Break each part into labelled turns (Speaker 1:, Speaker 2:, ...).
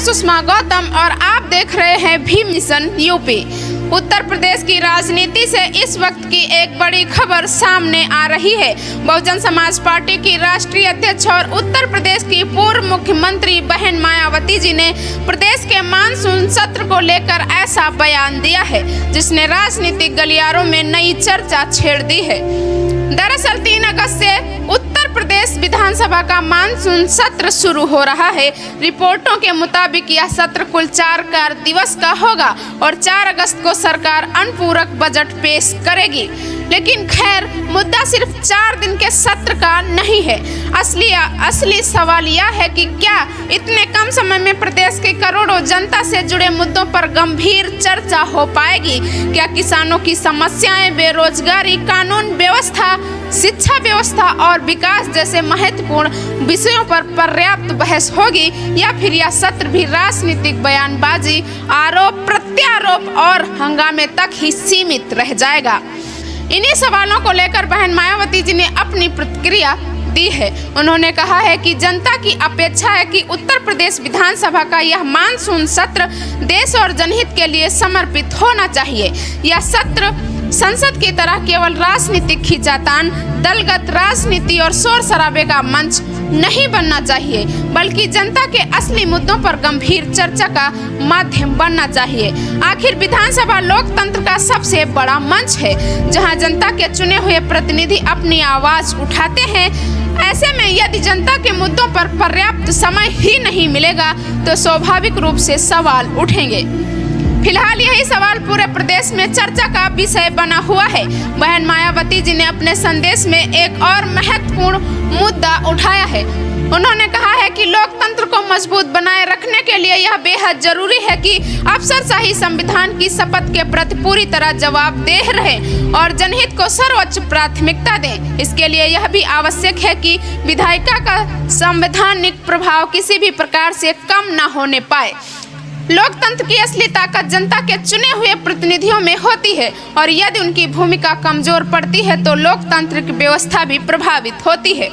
Speaker 1: सुषमा गौतम और आप देख रहे हैं भी मिशन यूपी। उत्तर प्रदेश की राजनीति से इस वक्त की एक बड़ी खबर सामने आ रही है। बहुजन समाज पार्टी की राष्ट्रीय अध्यक्ष और उत्तर प्रदेश की पूर्व मुख्यमंत्री बहन मायावती जी ने प्रदेश के मानसून सत्र को लेकर ऐसा बयान दिया है जिसने राजनीतिक गलियारों में नई चर्चा छेड़ दी है। दरअसल 3 अगस्त से उत्तर प्रदेश विधानसभा का मानसून सत्र शुरू हो रहा है। रिपोर्टों के मुताबिक यह सत्र कुल 4 कार्य दिवस का होगा और 4 अगस्त को सरकार अनुपूरक बजट पेश करेगी। लेकिन खैर, मुद्दा सिर्फ 4 दिन के सत्र का नहीं है। असली सवाल यह है कि क्या इतने कम समय में प्रदेश के करोड़ों जनता से जुड़े मुद्दों पर गंभीर चर्चा हो पाएगी? क्या किसानों की समस्याएं, बेरोजगारी, कानून व्यवस्था, शिक्षा व्यवस्था और विकास जैसे महत्वपूर्ण विषयों पर पर्याप्त बहस होगी, या फिर यह सत्र भी राजनीतिक बयानबाजी, आरोप प्रत्यारोप और हंगामे तक ही सीमित रह जाएगा? इन्हीं सवालों को लेकर बहन मायावती जी ने अपनी प्रतिक्रिया दी है। उन्होंने कहा है कि जनता की अपेक्षा है कि उत्तर प्रदेश विधानसभा का यह मानसून सत्र देश और जनहित के लिए समर्पित होना चाहिए। यह सत्र संसद की तरह केवल राजनीतिक खींचातान, दलगत राजनीति और शोर शराबे का मंच नहीं बनना चाहिए, बल्कि जनता के असली मुद्दों पर गंभीर चर्चा का माध्यम बनना चाहिए। आखिर विधानसभा लोकतंत्र का सबसे बड़ा मंच है, जहां जनता के चुने हुए प्रतिनिधि अपनी आवाज उठाते हैं। ऐसे में यदि जनता के मुद्दों पर पर्याप्त समय ही नहीं मिलेगा तो स्वाभाविक रूप से सवाल उठेंगे। फिलहाल यही सवाल पूरे प्रदेश में चर्चा का विषय बना हुआ है। बहन मायावती जी ने अपने संदेश में एक और महत्वपूर्ण मुद्दा उठाया है। उन्होंने कहा है कि लोकतंत्र को मजबूत बनाए रखने के लिए यह बेहद जरूरी है कि अफसरशाही संविधान की शपथ के प्रति पूरी तरह जवाबदेह रहें और जनहित को सर्वोच्च प्राथमिकता दें। इसके लिए यह भी आवश्यक है कि विधायिका का संवैधानिक प्रभाव किसी भी प्रकार से कम न होने पाए। लोकतंत्र की असली ताकत जनता के चुने हुए प्रतिनिधियों में होती है और यदि उनकी भूमिका कमजोर पड़ती है तो लोकतांत्रिक व्यवस्था भी प्रभावित होती है।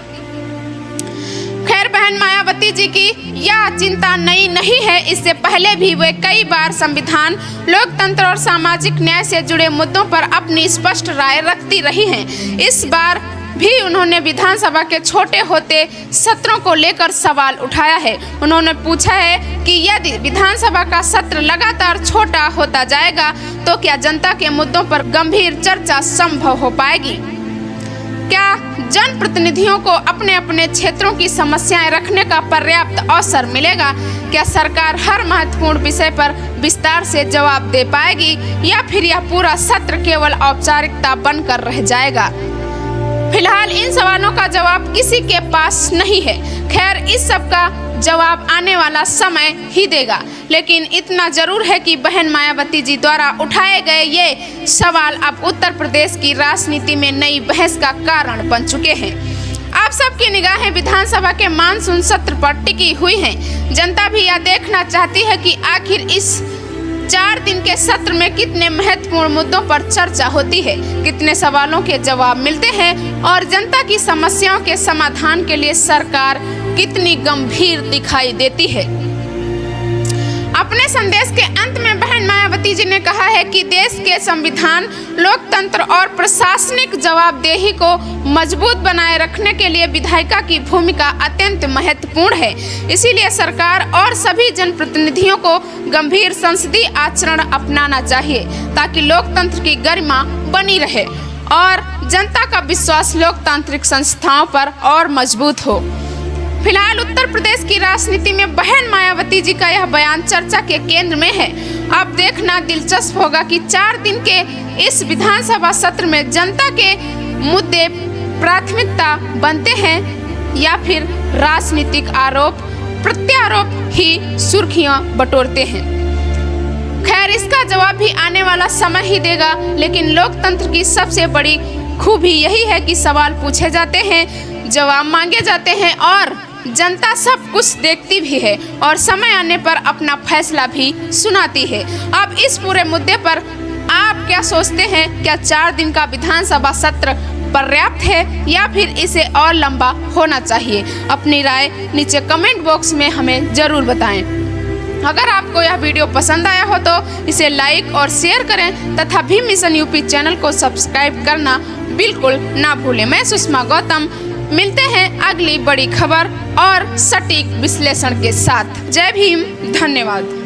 Speaker 1: खैर, बहन मायावती जी की यह चिंता नई नहीं है। इससे पहले भी वे कई बार संविधान, लोकतंत्र और सामाजिक न्याय से जुड़े मुद्दों पर अपनी स्पष्ट राय रखती रही हैं। इस बार भी उन्होंने विधानसभा के छोटे होते सत्रों को लेकर सवाल उठाया है। उन्होंने पूछा है कि यदि विधानसभा का सत्र लगातार छोटा होता जाएगा तो क्या जनता के मुद्दों पर गंभीर चर्चा संभव हो पाएगी? क्या जनप्रतिनिधियों को अपने अपने क्षेत्रों की समस्याएं रखने का पर्याप्त अवसर मिलेगा? क्या सरकार हर महत्वपूर्ण विषय पर विस्तार से जवाब दे पाएगी, या फिर यह पूरा सत्र केवल औपचारिकता बनकर रह जाएगा? फिलहाल इन सवालों का जवाब किसी के पास नहीं है। खैर, इस सब का जवाब आने वाला समय ही देगा। लेकिन इतना जरूर है कि बहन मायावती जी द्वारा उठाए गए ये सवाल अब उत्तर प्रदेश की राजनीति में नई बहस का कारण बन चुके हैं। आप सबकी निगाहें विधानसभा के मानसून सत्र पर टिकी हुई हैं। जनता भी यह देखना चाहती है कि आखिर इस 4 दिन के सत्र में कितने महत्वपूर्ण मुद्दों पर चर्चा होती है, कितने सवालों के जवाब मिलते हैं और जनता की समस्याओं के समाधान के लिए सरकार कितनी गंभीर दिखाई देती है। अपने संदेश के अंत में बहन मायावती जी ने कहा है कि देश के संविधान, लोकतंत्र और प्रशासनिक जवाबदेही को मजबूत बनाए रखने के लिए विधायिका की भूमिका अत्यंत महत्वपूर्ण है। इसीलिए सरकार और सभी जनप्रतिनिधियों को गंभीर संसदीय आचरण अपनाना चाहिए ताकि लोकतंत्र की गरिमा बनी रहे और जनता का विश्वास लोकतांत्रिक संस्थाओं पर और मजबूत हो। फिलहाल उत्तर प्रदेश की राजनीति में बहन मायावती जी का यह बयान चर्चा के केंद्र में है। अब देखना दिलचस्प होगा कि 4 दिन के इस विधानसभा सत्र में जनता के मुद्दे प्राथमिकता बनते हैं या फिर राजनीतिक आरोप प्रत्यारोप ही सुर्खियां बटोरते हैं। खैर, इसका जवाब भी आने वाला समय ही देगा। लेकिन लोकतंत्र की सबसे बड़ी खूबी यही है कि सवाल पूछे जाते हैं, जवाब मांगे जाते हैं और जनता सब कुछ देखती भी है और समय आने पर अपना फैसला भी सुनाती है। अब इस पूरे मुद्दे पर आप क्या सोचते हैं? क्या 4 दिन का विधानसभा सत्र पर्याप्त है या फिर इसे और लंबा होना चाहिए? अपनी राय नीचे कमेंट बॉक्स में हमें जरूर बताएं। अगर आपको यह वीडियो पसंद आया हो तो इसे लाइक और शेयर करें तथा भीम मिशन यूपी चैनल को सब्सक्राइब करना बिल्कुल ना भूलें। मैं सुषमा गौतम, मिलते हैं अगली बड़ी खबर और सटीक विश्लेषण के साथ। जय भीम, धन्यवाद।